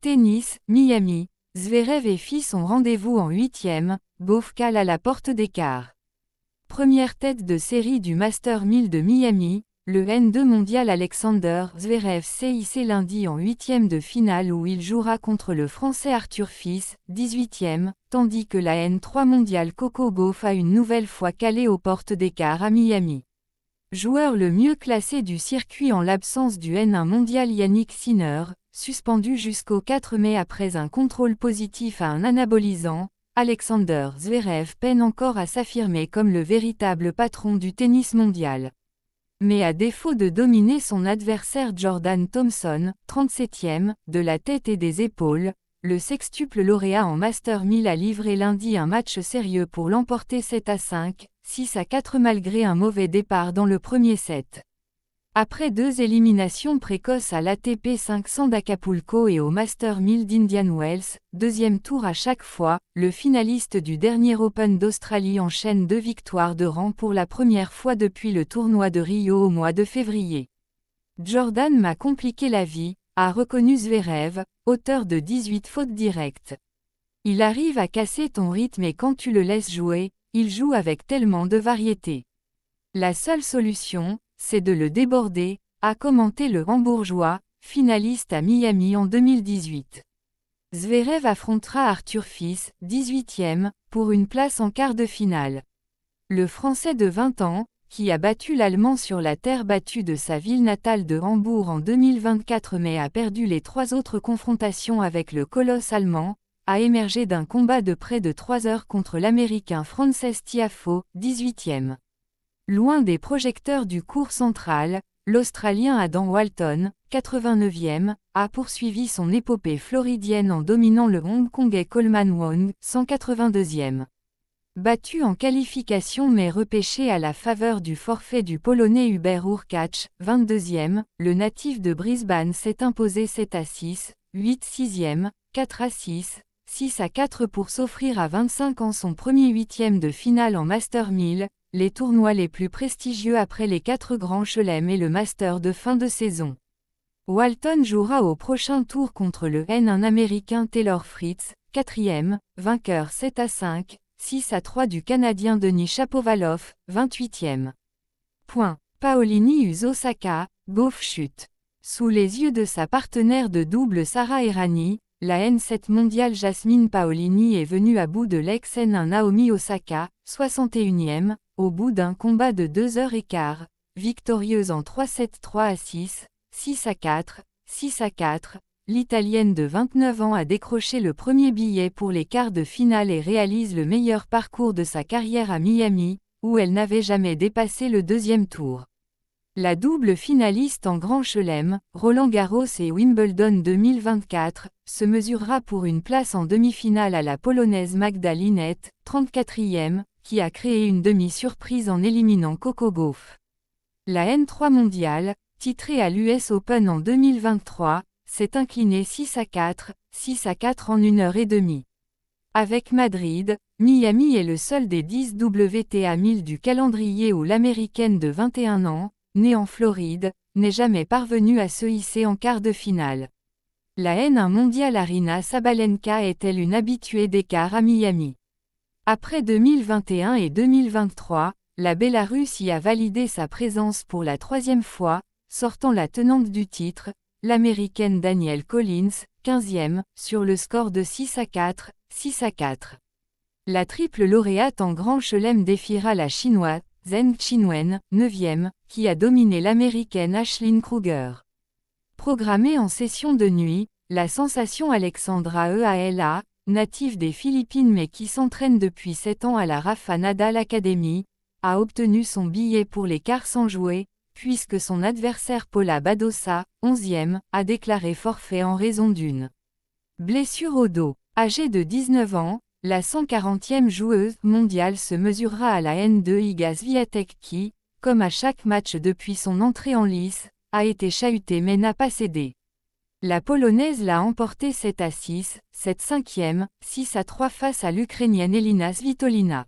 Tennis, Miami. Zverev et fils ont rendez-vous en huitième, Gauff cale à la porte d'écart. Première tête de série du Master 1000 de Miami, le N2 mondial Alexander Zverev s'est hissé lundi en huitième de finale où il jouera contre le Français Arthur Fils, 18e, tandis que la N3 mondiale Coco Gauff a une nouvelle fois calé aux portes d'écart à Miami. Joueur le mieux classé du circuit en l'absence du N1 mondial Yannick Sinner, suspendu jusqu'au 4 mai après un contrôle positif à un anabolisant, Alexander Zverev peine encore à s'affirmer comme le véritable patron du tennis mondial. Mais à défaut de dominer son adversaire Jordan Thompson, 37e, de la tête et des épaules, le sextuple lauréat en Master 1000 a livré lundi un match sérieux pour l'emporter 7-5, 6-4 malgré un mauvais départ dans le premier set. Après deux éliminations précoces à l'ATP 500 d'Acapulco et au Master 1000 d'Indian Wells, deuxième tour à chaque fois, le finaliste du dernier Open d'Australie enchaîne 2 victoires de rang pour la première fois depuis le tournoi de Rio au mois de février. Jordan m'a compliqué la vie, a reconnu Zverev, auteur de 18 fautes directes. Il arrive à casser ton rythme et quand tu le laisses jouer, il joue avec tellement de variété. La seule solution, c'est de le déborder, a commenté le Hambourgeois, finaliste à Miami en 2018. Zverev affrontera Arthur Fils, 18e, pour une place en quart de finale. Le Français de 20 ans, qui a battu l'Allemand sur la terre battue de sa ville natale de Hambourg en 2024 mais a perdu les 3 autres confrontations avec le colosse allemand, a émergé d'un combat de près de 3 heures contre l'Américain Frances Tiafoe, 18e. Loin des projecteurs du court central, l'Australien Adam Walton, 89e, a poursuivi son épopée floridienne en dominant le Hongkongais Coleman Wong, 182e. Battu en qualification mais repêché à la faveur du forfait du Polonais Hubert Hurkacz, 22e, le natif de Brisbane s'est imposé 7-6, 8-6e, 4-6, 6-4 pour s'offrir à 25 ans son premier huitième de finale en Master 1000, les tournois les plus prestigieux après les 4 grands chelems et le Master de fin de saison. Walton jouera au prochain tour contre le N1 américain Taylor Fritz, 4e, vainqueur 7-5, 6-3 du Canadien Denis Shapovalov, 28e. Paolini use Osaka, Gauff chute. Sous les yeux de sa partenaire de double Sara Errani, la N7 mondiale Jasmine Paolini est venue à bout de l'ex-N1 Naomi Osaka, 61e, au bout d'un combat de 2h15, victorieuse en 3-7 3-6, 6-4, 6-4, l'Italienne de 29 ans a décroché le premier billet pour les quarts de finale et réalise le meilleur parcours de sa carrière à Miami, où elle n'avait jamais dépassé le deuxième tour. La double finaliste en Grand Chelem, Roland-Garros et Wimbledon 2024, se mesurera pour une place en demi-finale à la Polonaise Magda Linette, 34e, qui a créé une demi-surprise en éliminant Coco Gauff. La N3 mondiale, titrée à l'US Open en 2023, s'est inclinée 6-4, 6-4 en 1h30. Avec Madrid, Miami est le seul des 10 WTA 1000 du calendrier où l'Américaine de 21 ans, née en Floride, n'est jamais parvenue à se hisser en quart de finale. La N1 mondiale Aryna Sabalenka est-elle une habituée des quarts à Miami? Après 2021 et 2023, la Bélarusse y a validé sa présence pour la 3e fois, sortant la tenante du titre, l'Américaine Danielle Collins, 15e, sur le score de 6-4, 6-4. La triple lauréate en Grand Chelem défiera la Chinoise, Zheng Qinwen, 9e, qui a dominé l'Américaine Ashlyn Kruger. Programmée en session de nuit, la sensation Alexandra Eala, native des Philippines mais qui s'entraîne depuis 7 ans à la Rafa Nadal Academy, a obtenu son billet pour les quarts sans jouer, puisque son adversaire Paula Badosa, 11e, a déclaré forfait en raison d'une blessure au dos. Âgée de 19 ans, la 140e joueuse mondiale se mesurera à la N2 Iga Swiatek qui, comme à chaque match depuis son entrée en lice, a été chahutée mais n'a pas cédé. La Polonaise l'a emporté 7-6, 7-5e, 6-3 face à l'Ukrainienne Elina Svitolina.